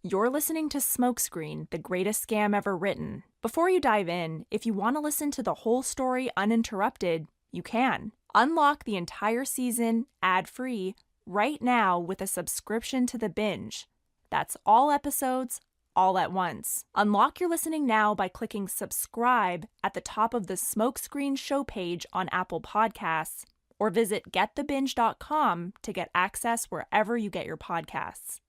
You're listening to Smokescreen, the greatest scam ever written. Before you dive in, if you want to listen to the whole story uninterrupted, you can. Unlock the entire season, ad-free, right now with a subscription to The Binge. That's all episodes, all at once. Unlock your listening now by clicking subscribe at the top of the Smokescreen show page on Apple Podcasts, or visit getthebinge.com to get access wherever you get your podcasts.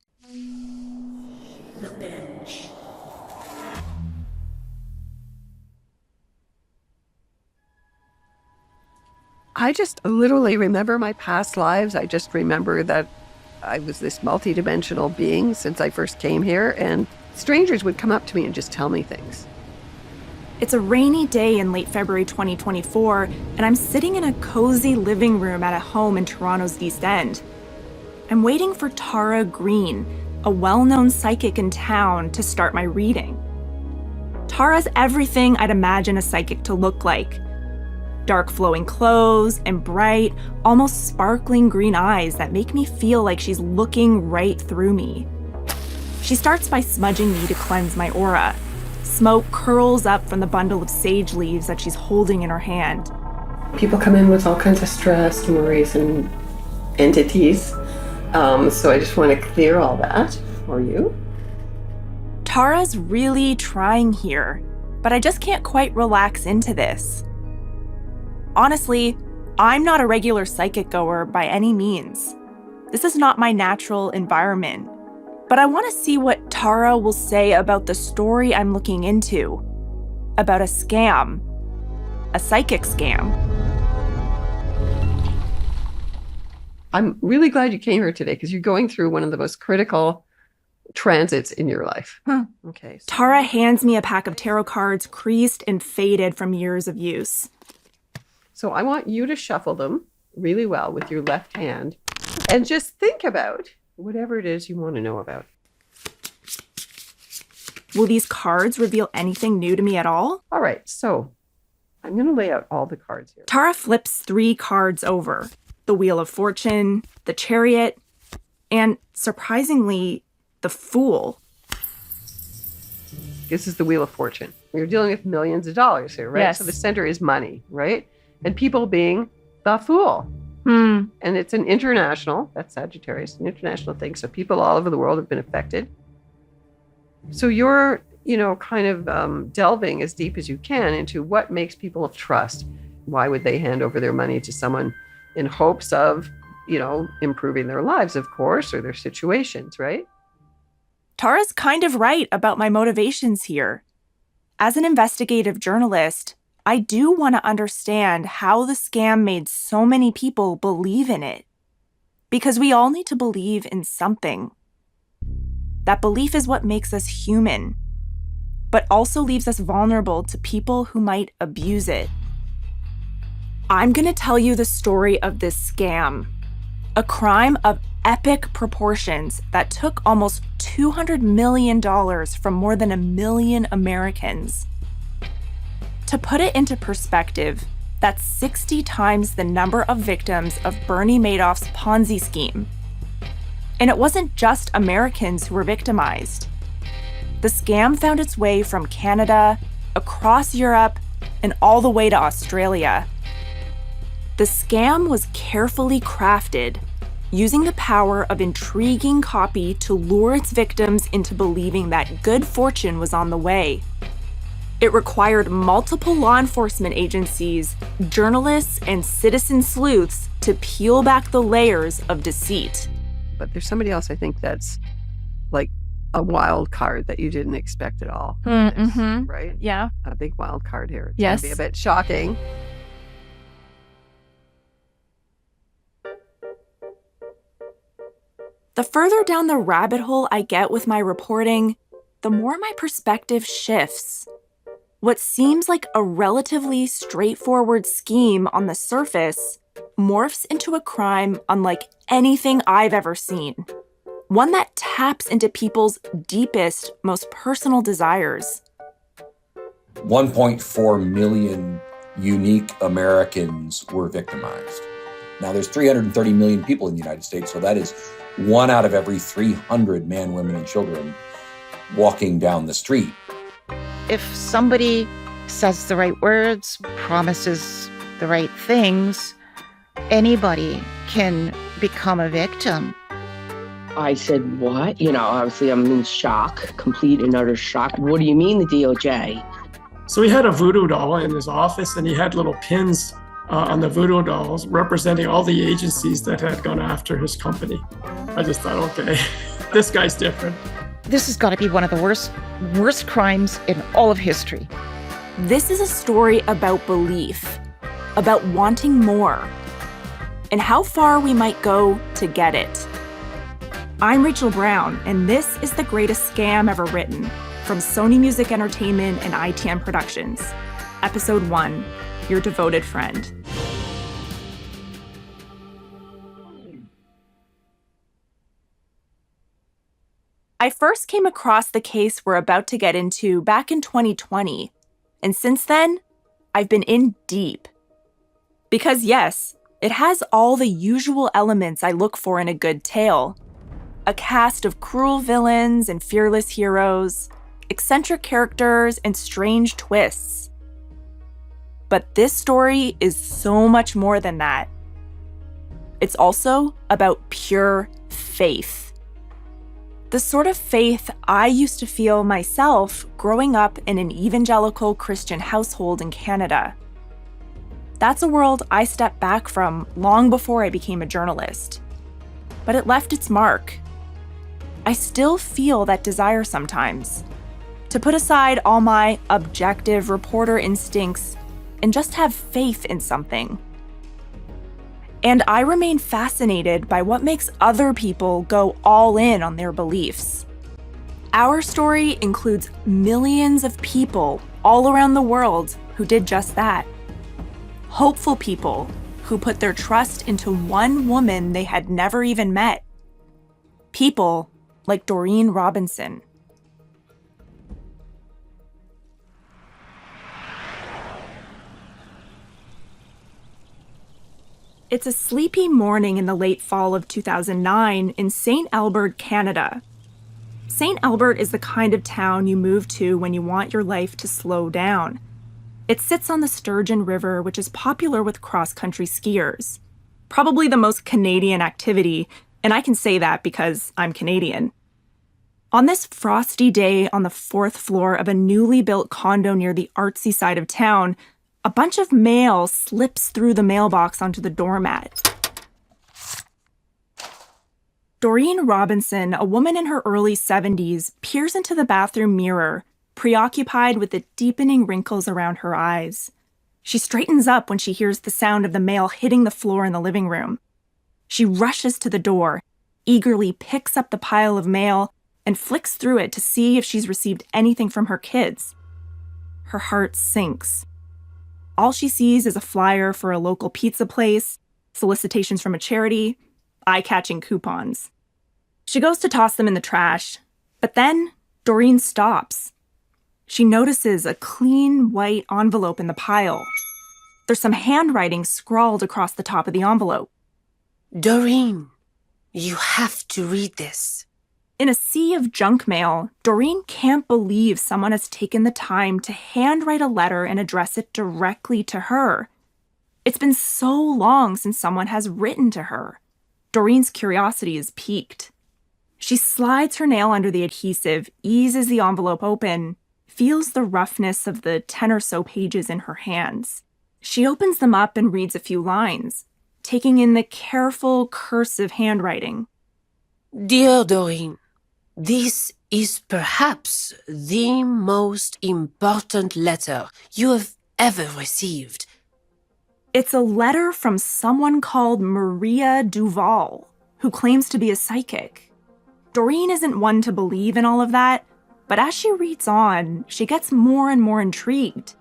The Binge. I just literally remember my past lives. I just remember that I was this multidimensional being since I first came here, and strangers would come up to me and just tell me things. It's a rainy day in late February 2024, and I'm sitting in a cozy living room at a home in Toronto's East End. I'm waiting for Tara Green, a well-known psychic in town, to start my reading. Tara's everything I'd imagine a psychic to look like. Dark flowing clothes and bright, almost sparkling green eyes that make me feel like she's looking right through me. She starts by smudging me to cleanse my aura. Smoke curls up from the bundle of sage leaves that she's holding in her hand. People come in with all kinds of stress, worries, and entities. So I just want to clear all that for you. Tara's really trying here, but I just can't quite relax into this. Honestly, I'm not a regular psychic goer by any means. This is not my natural environment. But I want to see what Tara will say about the story I'm looking into. About a scam. A psychic scam. I'm really glad you came here today because you're going through one of the most critical transits in your life. Okay. Tara hands me a pack of tarot cards creased and faded from years of use. So I want you to shuffle them really well with your left hand and just think about whatever it is you want to know about. Will these cards reveal anything new to me at all? All right, so I'm going to lay out all the cards here. Tara flips 3 cards over. The Wheel of Fortune, the Chariot, and surprisingly, the Fool. This is the Wheel of Fortune. You're dealing with millions of dollars here, right? Yes. So the center is money, right? And people being the fool. Hmm. And it's an international, that's Sagittarius, an international thing. So people all over the world have been affected. So you're, kind of delving as deep as you can into what makes people trust. Why would they hand over their money to someone in hopes of, improving their lives, of course, or their situations, right? Tara's kind of right about my motivations here. As an investigative journalist, I do want to understand how the scam made so many people believe in it. Because we all need to believe in something. That belief is what makes us human, but also leaves us vulnerable to people who might abuse it. I'm going to tell you the story of this scam, a crime of epic proportions that took almost $200 million from more than 1 million Americans. To put it into perspective, that's 60 times the number of victims of Bernie Madoff's Ponzi scheme. And it wasn't just Americans who were victimized. The scam found its way from Canada, across Europe, and all the way to Australia. The scam was carefully crafted, using the power of intriguing copy to lure its victims into believing that good fortune was on the way. It required multiple law enforcement agencies, journalists, and citizen sleuths to peel back the layers of deceit. But there's somebody else I think that's like a wild card that you didn't expect at all. Mm-hmm. Right? Yeah. A big wild card here. It's Yes. going to be a bit shocking. The further down the rabbit hole I get with my reporting, the more my perspective shifts. What seems like a relatively straightforward scheme on the surface morphs into a crime unlike anything I've ever seen. One that taps into people's deepest, most personal desires. 1.4 million unique Americans were victimized. Now, there's 330 million people in the United States, so that is 1 out of every 300 men, women, and children walking down the street. If somebody says the right words, promises the right things, anybody can become a victim. I said, what? Obviously I'm in shock, complete and utter shock. What do you mean the DOJ? So he had a voodoo doll in his office, and he had little pins on the voodoo dolls representing all the agencies that had gone after his company. I just thought, okay, this guy's different. This has got to be one of the worst crimes in all of history. This is a story about belief, about wanting more, and how far we might go to get it. I'm Rachel Brown, and this is The Greatest Scam Ever Written from Sony Music Entertainment and ITM Productions. Episode 1, Your Devoted Friend. I first came across the case we're about to get into back in 2020, and since then, I've been in deep. Because yes, it has all the usual elements I look for in a good tale. A cast of cruel villains and fearless heroes, eccentric characters and strange twists. But this story is so much more than that. It's also about pure faith. The sort of faith I used to feel myself growing up in an evangelical Christian household in Canada. That's a world I stepped back from long before I became a journalist. But it left its mark. I still feel that desire sometimes, to put aside all my objective reporter instincts and just have faith in something. And I remain fascinated by what makes other people go all in on their beliefs. Our story includes millions of people all around the world who did just that. Hopeful people who put their trust into one woman they had never even met. People like Doreen Robinson. It's a sleepy morning in the late fall of 2009 in St. Albert, Canada. St. Albert is the kind of town you move to when you want your life to slow down. It sits on the Sturgeon River, which is popular with cross-country skiers. Probably the most Canadian activity, and I can say that because I'm Canadian. On this frosty day on the 4th floor of a newly built condo near the artsy side of town, a bunch of mail slips through the mailbox onto the doormat. Doreen Robinson, a woman in her early 70s, peers into the bathroom mirror, preoccupied with the deepening wrinkles around her eyes. She straightens up when she hears the sound of the mail hitting the floor in the living room. She rushes to the door, eagerly picks up the pile of mail, and flicks through it to see if she's received anything from her kids. Her heart sinks. All she sees is a flyer for a local pizza place, solicitations from a charity, eye-catching coupons. She goes to toss them in the trash, but then Doreen stops. She notices a clean white envelope in the pile. There's some handwriting scrawled across the top of the envelope. Doreen, you have to read this. In a sea of junk mail, Doreen can't believe someone has taken the time to handwrite a letter and address it directly to her. It's been so long since someone has written to her. Doreen's curiosity is piqued. She slides her nail under the adhesive, eases the envelope open, feels the roughness of the 10 or so pages in her hands. She opens them up and reads a few lines, taking in the careful, cursive handwriting. Dear Doreen, this is perhaps the most important letter you have ever received. It's a letter from someone called Maria Duval, who claims to be a psychic. Doreen isn't one to believe in all of that, but as she reads on, she gets more and more intrigued.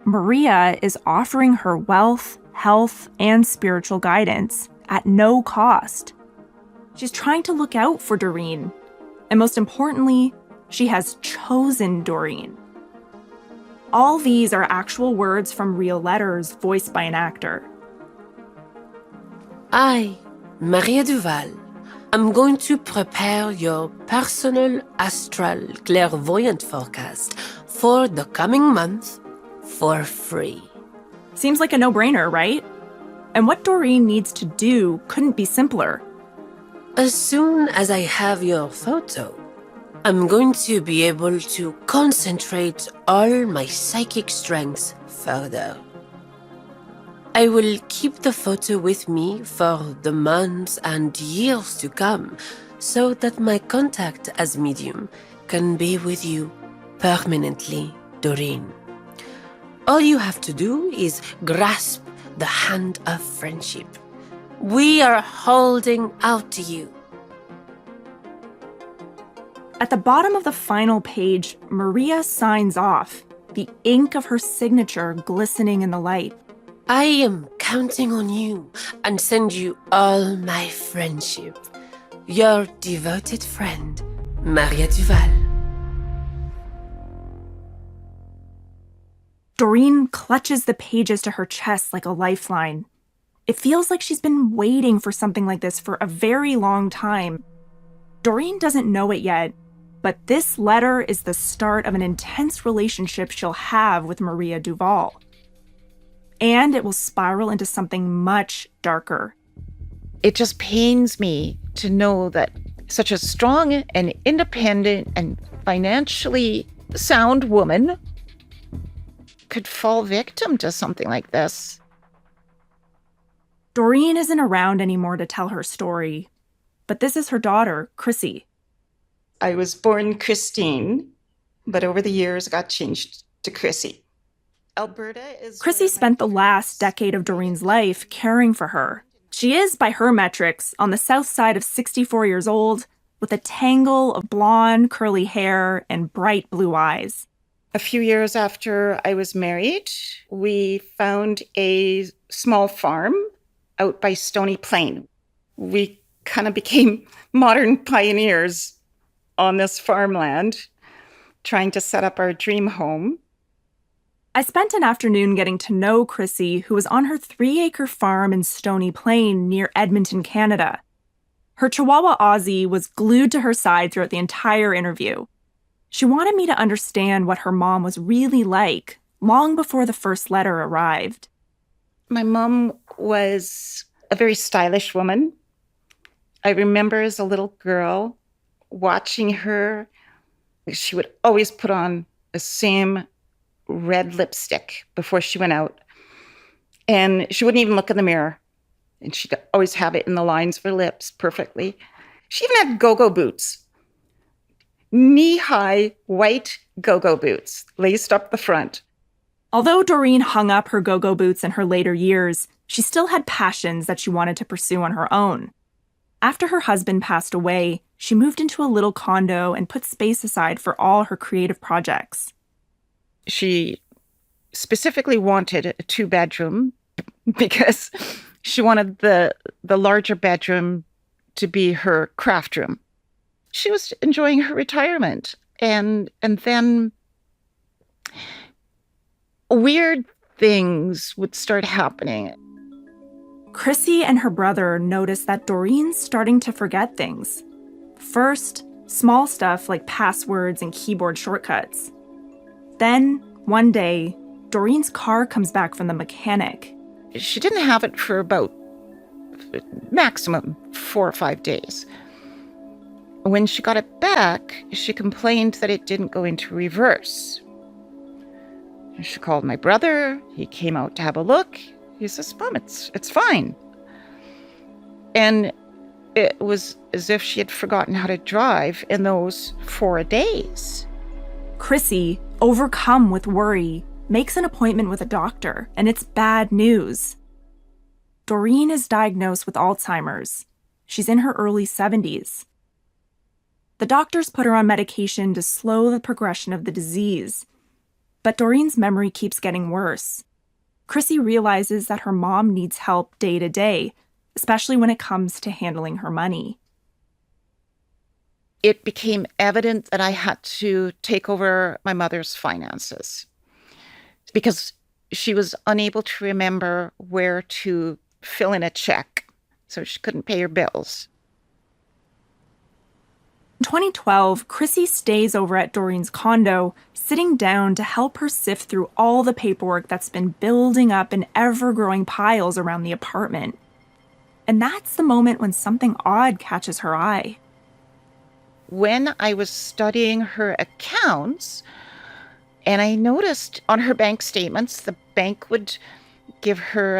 Maria is offering her wealth, health, and spiritual guidance at no cost. She's trying to look out for Doreen. And most importantly, she has chosen Doreen. All these are actual words from real letters voiced by an actor. I, Maria Duval, I'm going to prepare your personal astral clairvoyant forecast for the coming month for free. Seems like a no-brainer, right? And what Doreen needs to do couldn't be simpler. As soon as I have your photo, I'm going to be able to concentrate all my psychic strengths further. I will keep the photo with me for the months and years to come, so that my contact as medium can be with you permanently, Doreen. All you have to do is grasp the hand of friendship. We are holding out to you. At the bottom of the final page, Maria signs off, the ink of her signature glistening in the light. I am counting on you and send you all my friendship. Your devoted friend, Maria Duval. Doreen clutches the pages to her chest like a lifeline. It feels like she's been waiting for something like this for a very long time. Doreen doesn't know it yet, but this letter is the start of an intense relationship she'll have with Maria Duval. And it will spiral into something much darker. It just pains me to know that such a strong and independent and financially sound woman could fall victim to something like this. Doreen isn't around anymore to tell her story, but this is her daughter, Chrissy. I was born Christine, but over the years got changed to Chrissy. Alberta is... Chrissy spent the last decade of Doreen's life caring for her. She is, by her metrics, on the south side of 64 years old, with a tangle of blonde, curly hair and bright blue eyes. A few years after I was married, we found a small farm out by Stony Plain. We kind of became modern pioneers on this farmland, trying to set up our dream home. I spent an afternoon getting to know Chrissy, who was on her 3-acre farm in Stony Plain near Edmonton, Canada. Her Chihuahua Aussie was glued to her side throughout the entire interview. She wanted me to understand what her mom was really like long before the first letter arrived. My mom was a very stylish woman. I remember as a little girl watching her. She would always put on the same red lipstick before she went out. And she wouldn't even look in the mirror. And she'd always have it in the lines of her lips perfectly. She even had go-go boots. Knee-high white go-go boots laced up the front. Although Doreen hung up her go-go boots in her later years, she still had passions that she wanted to pursue on her own. After her husband passed away, she moved into a little condo and put space aside for all her creative projects. She specifically wanted a 2-bedroom because she wanted the larger bedroom to be her craft room. She was enjoying her retirement. And then weird things would start happening. Chrissy and her brother noticed that Doreen's starting to forget things. First, small stuff like passwords and keyboard shortcuts. Then, one day, Doreen's car comes back from the mechanic. She didn't have it for about maximum 4 or 5 days. When she got it back, she complained that it didn't go into reverse. She called my brother. He came out to have a look. He says, Mom, it's fine. And it was as if she had forgotten how to drive in those 4 days. Chrissy, overcome with worry, makes an appointment with a doctor, and it's bad news. Doreen is diagnosed with Alzheimer's. She's in her early 70s. The doctors put her on medication to slow the progression of the disease. But Doreen's memory keeps getting worse. Chrissy realizes that her mom needs help day to day, especially when it comes to handling her money. It became evident that I had to take over my mother's finances because she was unable to remember where to fill in a check, so she couldn't pay her bills. In 2012, Chrissy stays over at Doreen's condo, sitting down to help her sift through all the paperwork that's been building up in ever-growing piles around the apartment. And that's the moment when something odd catches her eye. When I was studying her accounts, and I noticed on her bank statements, the bank would give her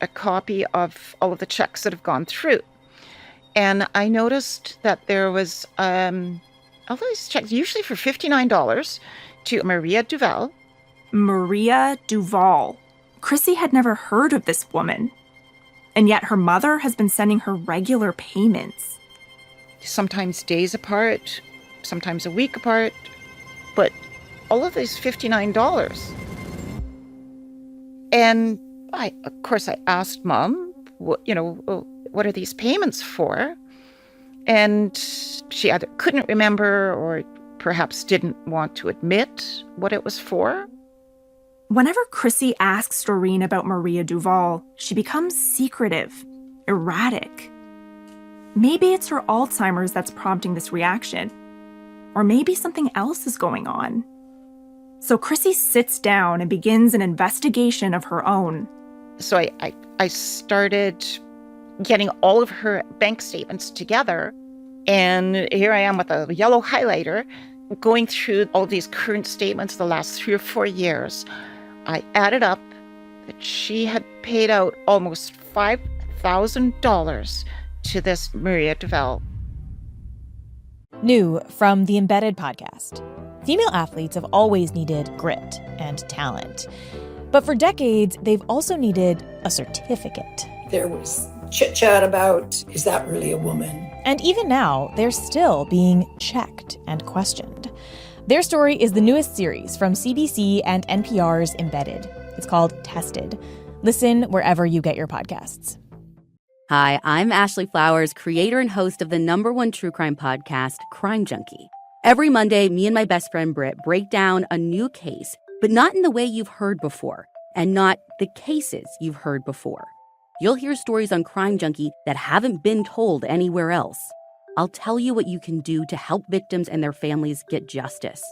a copy of all of the checks that have gone through. And I noticed that there was all these checks, usually for $59, to Maria Duval. Maria Duval. Chrissy had never heard of this woman. And yet her mother has been sending her regular payments. Sometimes days apart, sometimes a week apart, but all of these $59. And of course, I asked Mom, what are these payments for? And she either couldn't remember or perhaps didn't want to admit what it was for. Whenever Chrissy asks Doreen about Maria Duval, she becomes secretive, erratic. Maybe it's her Alzheimer's that's prompting this reaction. Or maybe something else is going on. So Chrissy sits down and begins an investigation of her own. So I started getting all of her bank statements together. And here I am with a yellow highlighter going through all these current statements the last 3 or 4 years. I added up that she had paid out almost $5,000 to this Maria Duval. New from the Embedded podcast. Female athletes have always needed grit and talent. But for decades, they've also needed a certificate. There was chit-chat about, is that really a woman? And even now, they're still being checked and questioned. Their story is the newest series from CBC and NPR's Embedded. It's called Tested. Listen wherever you get your podcasts. Hi, I'm Ashley Flowers, creator and host of the #1 true crime podcast, Crime Junkie. Every Monday, me and my best friend Britt break down a new case, but not in the way you've heard before, and not the cases you've heard before. You'll hear stories on Crime Junkie that haven't been told anywhere else. I'll tell you what you can do to help victims and their families get justice.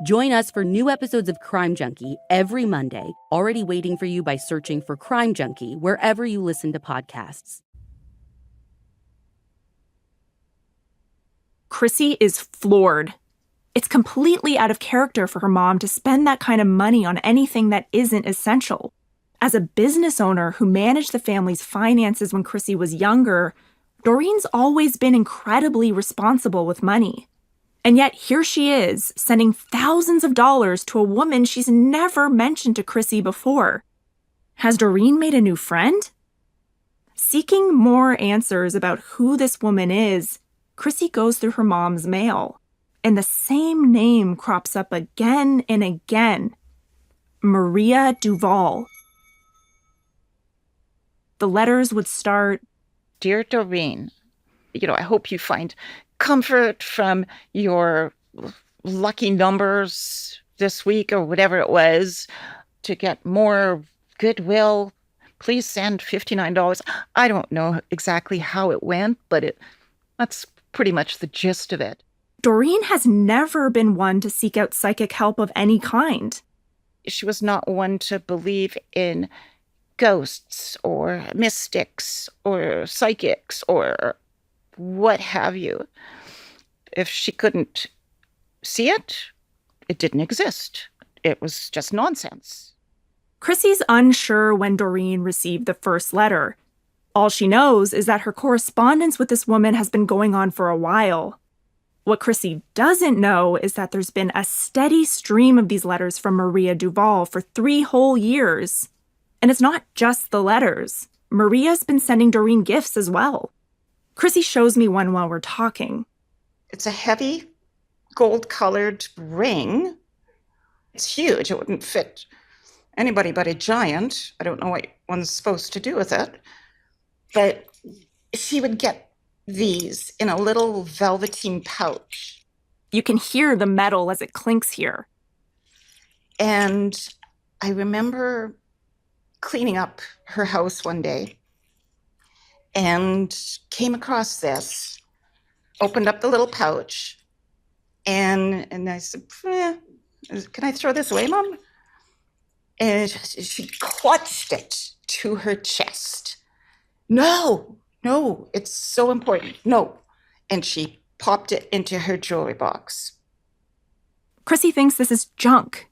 Join us for new episodes of Crime Junkie every Monday, already waiting for you by searching for Crime Junkie wherever you listen to podcasts. Chrissy is floored. It's completely out of character for her mom to spend that kind of money on anything that isn't essential. As a business owner who managed the family's finances when Chrissy was younger, Doreen's always been incredibly responsible with money. And yet here she is, sending thousands of dollars to a woman she's never mentioned to Chrissy before. Has Doreen made a new friend? Seeking more answers about who this woman is, Chrissy goes through her mom's mail, and the same name crops up again and again. Maria Duval. The letters would start, Dear Doreen, I hope you find comfort from your lucky numbers this week or whatever it was. To get more goodwill, please send $59. I don't know exactly how it went, but that's pretty much the gist of it. Doreen has never been one to seek out psychic help of any kind. She was not one to believe in ghosts or mystics or psychics or what have you. If she couldn't see it, it didn't exist. It was just nonsense. Chrissy's unsure when Doreen received the first letter. All she knows is that her correspondence with this woman has been going on for a while. What Chrissy doesn't know is that there's been a steady stream of these letters from Maria Duval for 3 whole years. And it's not just the letters. Maria's been sending Doreen gifts as well. Chrissy shows me one while we're talking. It's a heavy, gold-colored ring. It's huge. It wouldn't fit anybody but a giant. I don't know what one's supposed to do with it. But she would get these in a little velveteen pouch. You can hear the metal as it clinks here. And I remember cleaning up her house one day and came across this. opened up the little pouch, and I said, can I throw this away, Mom? And she clutched it to her chest. No, it's so important. No. And she popped it into her jewelry box. Chrissy thinks this is junk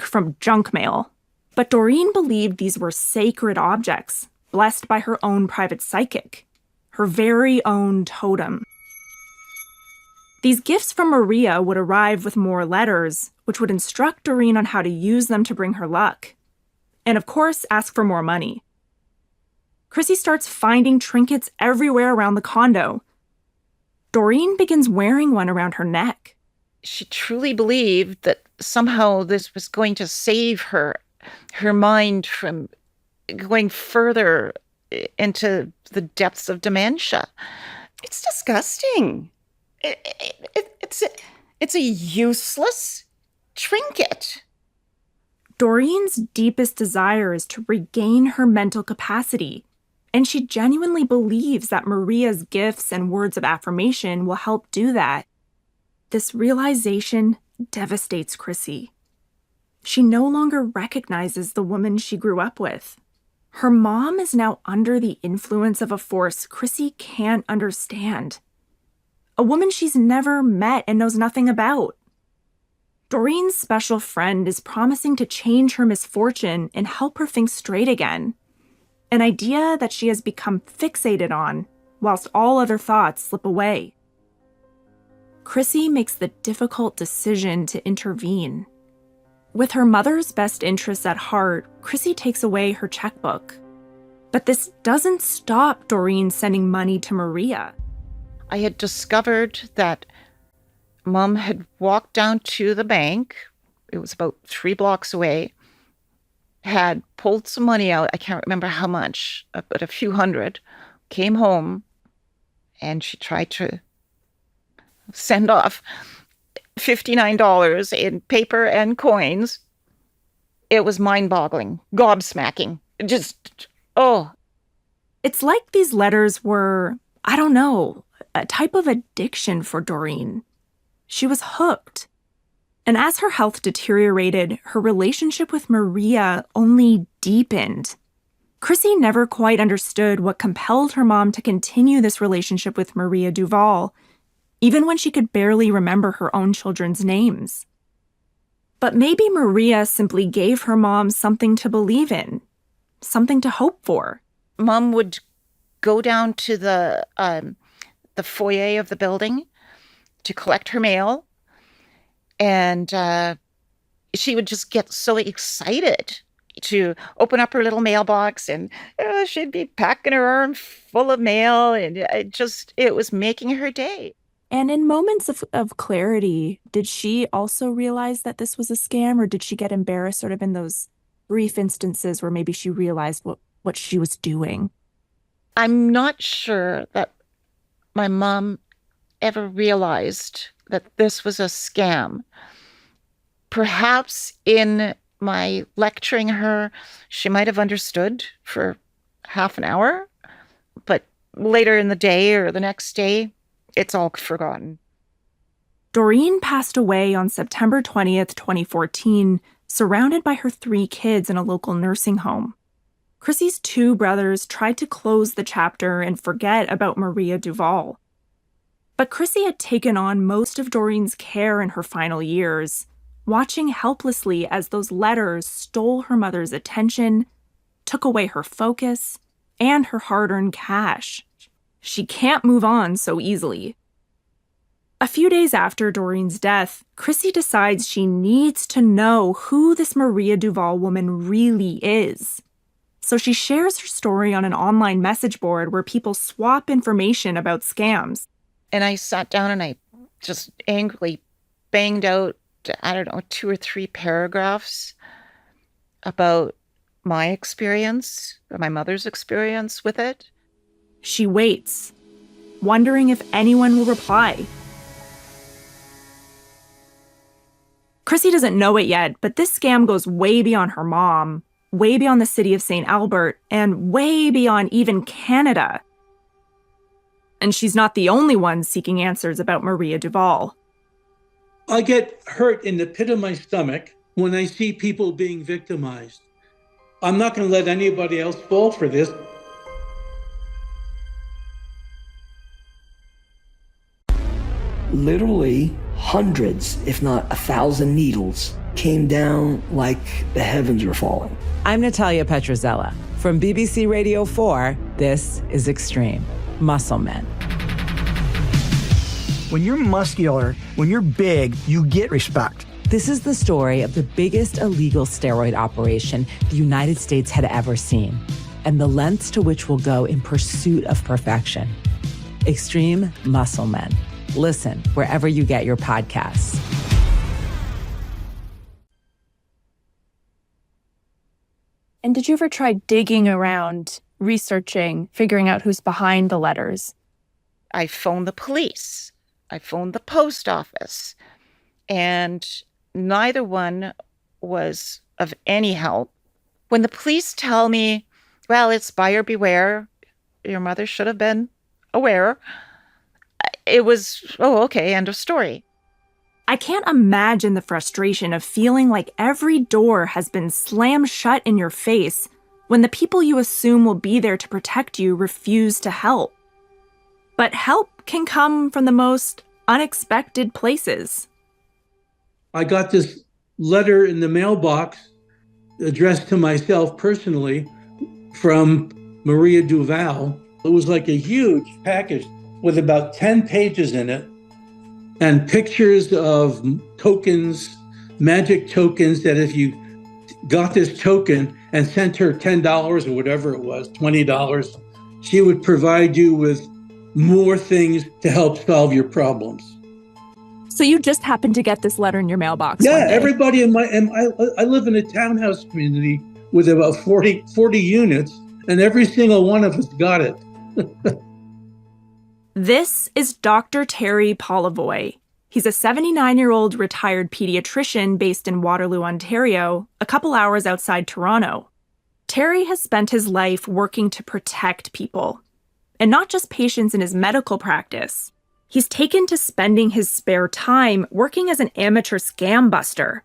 from junk mail. But Doreen believed these were sacred objects, blessed by her own private psychic, her very own totem. These gifts from Maria would arrive with more letters, which would instruct Doreen on how to use them to bring her luck. And of course, ask for more money. Chrissy starts finding trinkets everywhere around the condo. Doreen begins wearing one around her neck. She truly believed that somehow this was going to save her mind from going further into the depths of dementia. It's disgusting. It's a useless trinket. Doreen's deepest desire is to regain her mental capacity, and she genuinely believes that Maria's gifts and words of affirmation will help do that. This realization devastates Chrissy. She no longer recognizes the woman she grew up with. Her mom is now under the influence of a force Chrissy can't understand. A woman she's never met and knows nothing about. Doreen's special friend is promising to change her misfortune and help her think straight again. An idea that she has become fixated on, whilst all other thoughts slip away. Chrissy makes the difficult decision to intervene. With her mother's best interests at heart, Chrissy takes away her checkbook. But this doesn't stop Doreen sending money to Maria. I had discovered that Mom had walked down to the bank. It was about 3 blocks away. Had pulled some money out. I can't remember how much, but a few hundred. Came home, and she tried to send off $59 in paper and coins. It was mind-boggling, gobsmacking. Just, oh. It's like these letters were, I don't know, a type of addiction for Doreen. She was hooked. And as her health deteriorated, her relationship with Maria only deepened. Chrissy never quite understood what compelled her mom to continue this relationship with Maria Duval, even when she could barely remember her own children's names. But maybe Maria simply gave her mom something to believe in, something to hope for. Mom would go down to the foyer of the building to collect her mail, and she would just get so excited to open up her little mailbox, and she'd be packing her arm full of mail, and it was making her day. And in moments of clarity, did she also realize that this was a scam, or did she get embarrassed sort of in those brief instances where maybe she realized what she was doing? I'm not sure that my mom ever realized that this was a scam. Perhaps in my lecturing her, she might have understood for half an hour, but later in the day or the next day, it's all forgotten. Doreen passed away on September 20th, 2014, surrounded by her 3 kids in a local nursing home. Chrissy's 2 brothers tried to close the chapter and forget about Maria Duval. But Chrissy had taken on most of Doreen's care in her final years, watching helplessly as those letters stole her mother's attention, took away her focus, and her hard-earned cash. She can't move on so easily. A few days after Doreen's death, Chrissy decides she needs to know who this Maria Duval woman really is. So she shares her story on an online message board where people swap information about scams. And I sat down and I just angrily banged out, 2 or 3 paragraphs about my experience, or my mother's experience with it. She waits, wondering if anyone will reply. Chrissy doesn't know it yet, but this scam goes way beyond her mom, way beyond the city of St. Albert, and way beyond even Canada. And she's not the only one seeking answers about Maria Duval. I get hurt in the pit of my stomach when I see people being victimized. I'm not going to let anybody else fall for this. Literally hundreds, if not 1,000 needles came down like the heavens were falling. I'm Natalia Petrozella. From BBC Radio 4, this is Extreme Muscle Men. When you're muscular, when you're big, you get respect. This is the story of the biggest illegal steroid operation the United States had ever seen, and the lengths to which we'll go in pursuit of perfection. Extreme Muscle Men. Listen wherever you get your podcasts. And did you ever try digging around, researching, figuring out who's behind the letters? I phoned the police. I phoned the post office. And neither one was of any help. When the police tell me, well, it's buyer beware, your mother should have been aware, it was, oh, okay, end of story. I can't imagine the frustration of feeling like every door has been slammed shut in your face when the people you assume will be there to protect you refuse to help. But help can come from the most unexpected places. I got this letter in the mailbox addressed to myself personally from Maria Duval. It was like a huge package with about 10 pages in it and pictures of tokens, magic tokens, that if you got this token and sent her $10 or whatever it was, $20, she would provide you with more things to help solve your problems. So you just happened to get this letter in your mailbox? Yeah, everybody in my, and I live in a townhouse community with about 40 units, and every single one of us got it. This is Dr. Terry Polivoy. He's a 79-year-old retired pediatrician based in Waterloo, Ontario, a couple hours outside Toronto. Terry has spent his life working to protect people, and not just patients in his medical practice. He's taken to spending his spare time working as an amateur scam buster,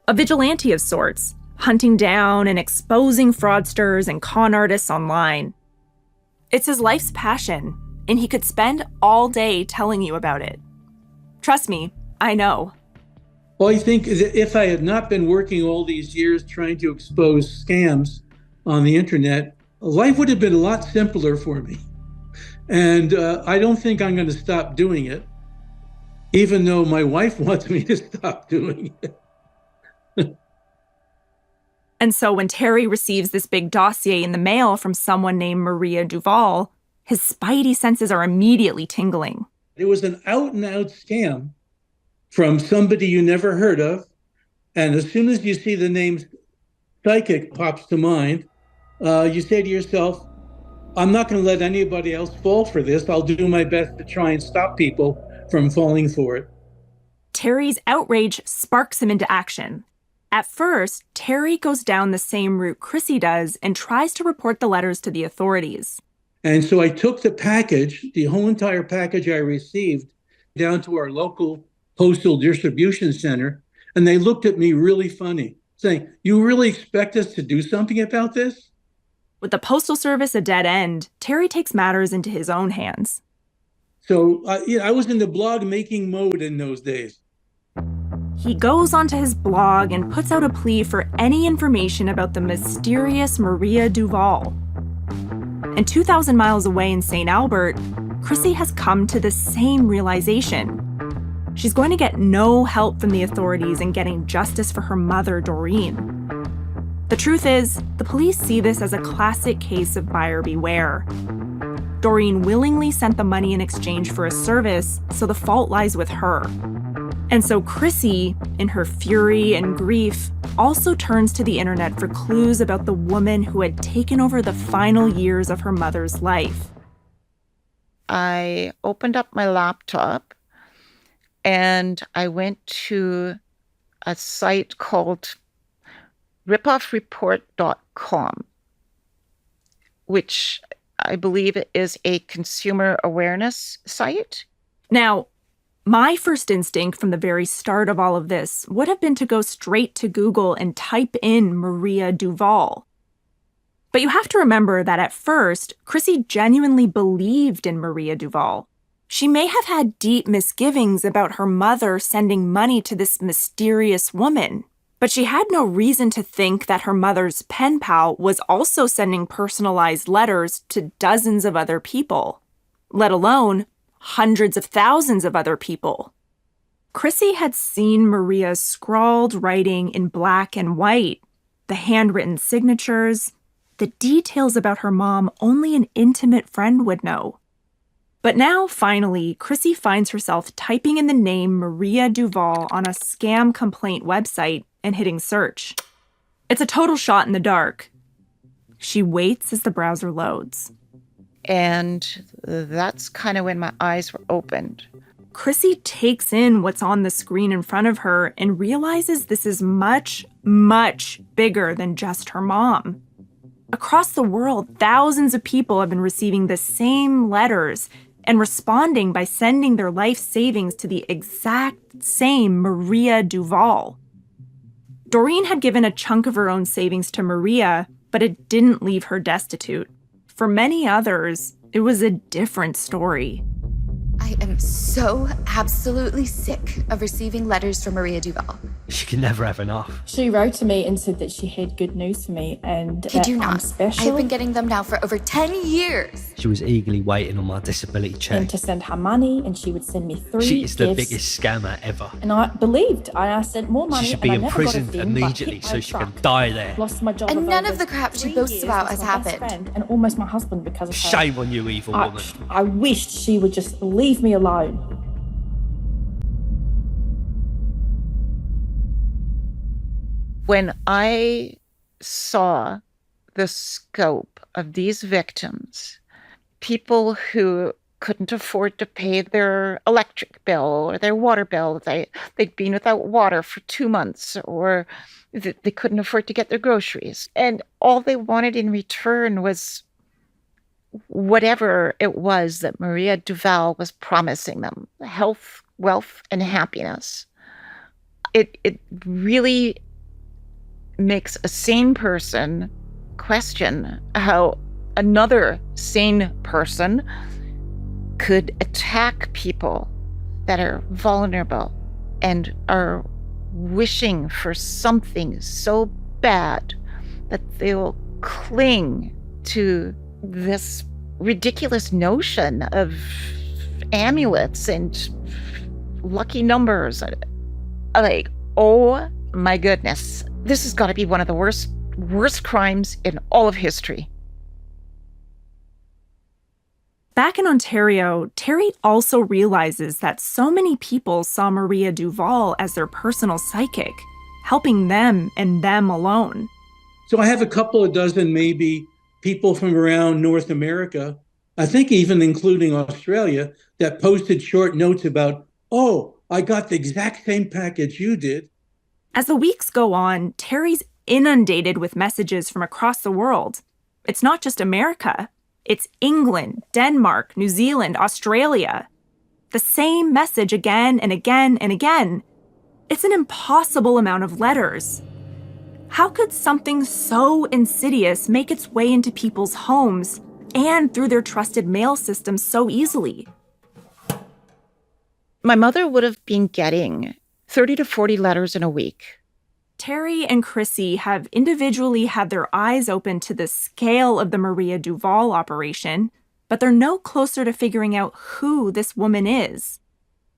a vigilante of sorts, hunting down and exposing fraudsters and con artists online. It's his life's passion, and he could spend all day telling you about it. Trust me, I know. Well, I think that if I had not been working all these years trying to expose scams on the internet, life would have been a lot simpler for me. And I don't think I'm going to stop doing it, even though my wife wants me to stop doing it. And so when Terry receives this big dossier in the mail from someone named Maria Duval, his spidey senses are immediately tingling. It was an out-and-out scam from somebody you never heard of. And as soon as you see the name psychic pops to mind, you say to yourself, I'm not going to let anybody else fall for this. I'll do my best to try and stop people from falling for it. Terry's outrage sparks him into action. At first, Terry goes down the same route Chrissy does and tries to report the letters to the authorities. And so I took the package, the whole entire package I received, down to our local postal distribution center, and they looked at me really funny, saying, "You really expect us to do something about this?" With the Postal Service a dead end, Terry takes matters into his own hands. So I was in the blog making mode in those days. He goes onto his blog and puts out a plea for any information about the mysterious Maria Duval. And 2,000 miles away in St. Albert, Chrissy has come to the same realization. She's going to get no help from the authorities in getting justice for her mother, Doreen. The truth is, the police see this as a classic case of buyer beware. Doreen willingly sent the money in exchange for a service, so the fault lies with her. And so Chrissy, in her fury and grief, also turns to the internet for clues about the woman who had taken over the final years of her mother's life. I opened up my laptop and I went to a site called ripoffreport.com, which I believe it is a consumer awareness site. Now, my first instinct from the very start of all of this would have been to go straight to Google and type in Maria Duval. But you have to remember that at first, Chrissy genuinely believed in Maria Duval. She may have had deep misgivings about her mother sending money to this mysterious woman, but she had no reason to think that her mother's pen pal was also sending personalized letters to dozens of other people, let alone hundreds of thousands of other people. Chrissy had seen Maria's scrawled writing in black and white, the handwritten signatures, the details about her mom only an intimate friend would know. But now, finally, Chrissy finds herself typing in the name Maria Duval on a scam complaint website and hitting search. It's a total shot in the dark. She waits as the browser loads. And that's kind of when my eyes were opened. Chrissy takes in what's on the screen in front of her and realizes this is much, much bigger than just her mom. Across the world, thousands of people have been receiving the same letters and responding by sending their life savings to the exact same Maria Duval. Doreen had given a chunk of her own savings to Maria, but it didn't leave her destitute. For many others, it was a different story. I am so absolutely sick of receiving letters from Maria Duval. She can never have enough. She wrote to me and said that she had good news for me and that I'm special. I've been getting them now for over 10 years. She was eagerly waiting on my disability check. And to send her money, and she would send me 3 She is the gifts. biggest scammer ever. And I believed. I sent more money. She should be and in I never prison got a thing, but immediately hit my so she can truck. die there. Lost my job. And none over of the crap she 3 boasts years about with has my best happened. friend and almost my husband because of her. Shame on you, evil woman. I wished she would just leave me alone. When I saw the scope of these victims, people who couldn't afford to pay their electric bill or their water bill, they'd been without water for 2 months, or they couldn't afford to get their groceries. And all they wanted in return was whatever it was that Maria Duval was promising them, health, wealth, and happiness. It really makes a sane person question how another sane person could attack people that are vulnerable and are wishing for something so bad that they will cling to this ridiculous notion of amulets and lucky numbers. Like, oh my goodness, this has got to be one of the worst crimes in all of history. Back in Ontario, Terry also realizes that so many people saw Maria Duval as their personal psychic, helping them and them alone. So I have a couple of dozen, maybe, people from around North America, I think even including Australia, that posted short notes about, oh, I got the exact same package you did. As the weeks go on, Terry's inundated with messages from across the world. It's not just America. It's England, Denmark, New Zealand, Australia. The same message again and again and again. It's an impossible amount of letters. How could something so insidious make its way into people's homes and through their trusted mail systems so easily? My mother would have been getting 30 to 40 letters in a week. Terry and Chrissy have individually had their eyes open to the scale of the Maria Duval operation, but they're no closer to figuring out who this woman is.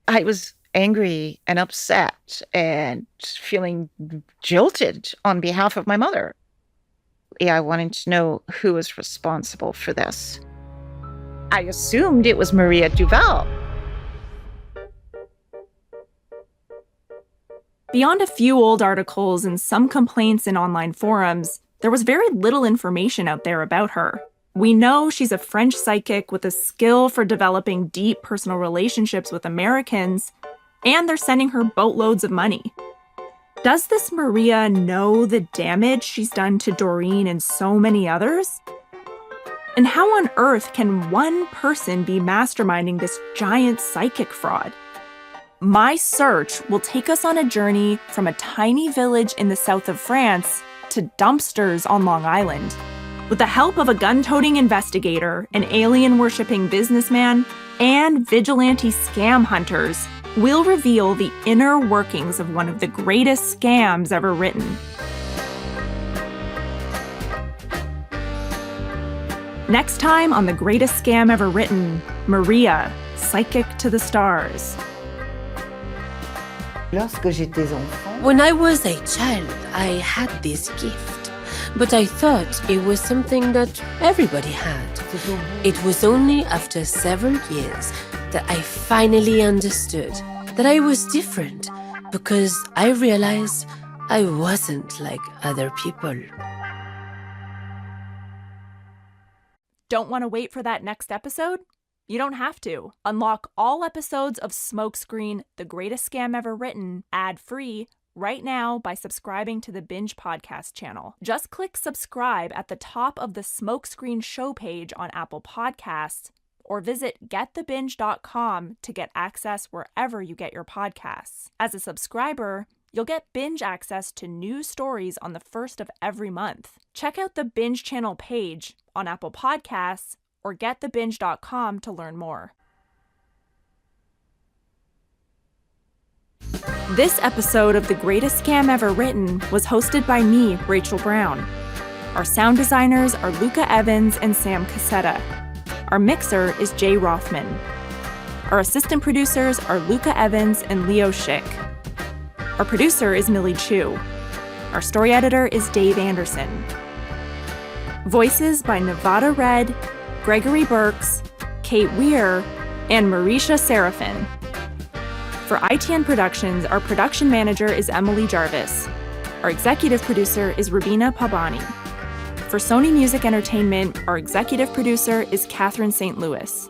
I was angry and upset and feeling jilted on behalf of my mother. I wanted to know who was responsible for this. I assumed it was Maria Duval. Beyond a few old articles and some complaints in online forums, there was very little information out there about her. We know she's a French psychic with a skill for developing deep personal relationships with Americans, and they're sending her boatloads of money. Does this Maria know the damage she's done to Doreen and so many others? And how on earth can one person be masterminding this giant psychic fraud? My search will take us on a journey from a tiny village in the south of France to dumpsters on Long Island. With the help of a gun-toting investigator, an alien-worshipping businessman, and vigilante scam hunters, we'll reveal the inner workings of one of the greatest scams ever written. Next time on The Greatest Scam Ever Written, Maria, Psychic to the Stars. When I was a child, I had this gift, but I thought it was something that everybody had. It was only after several years that I finally understood that I was different, because I realized I wasn't like other people. Don't want to wait for that next episode? You don't have to. Unlock all episodes of Smokescreen, The Greatest Scam Ever Written, ad-free, right now by subscribing to the Binge Podcast channel. Just click subscribe at the top of the Smokescreen show page on Apple Podcasts, or visit getthebinge.com to get access wherever you get your podcasts. As a subscriber, you'll get Binge access to new stories on the first of every month. Check out the Binge channel page on Apple Podcasts or getthebinge.com to learn more. This episode of The Greatest Scam Ever Written was hosted by me, Rachel Brown. Our sound designers are Luca Evans and Sam Cassetta. Our mixer is Jay Rothman. Our assistant producers are Luca Evans and Leo Schick. Our producer is Millie Chu. Our story editor is Dave Anderson. Voices by Nevada Red, Gregory Burks, Kate Weir, and Marisha Seraphin. For ITN Productions, our production manager is Emily Jarvis. Our executive producer is Rubina Pabani. For Sony Music Entertainment, our executive producer is Catherine St. Louis.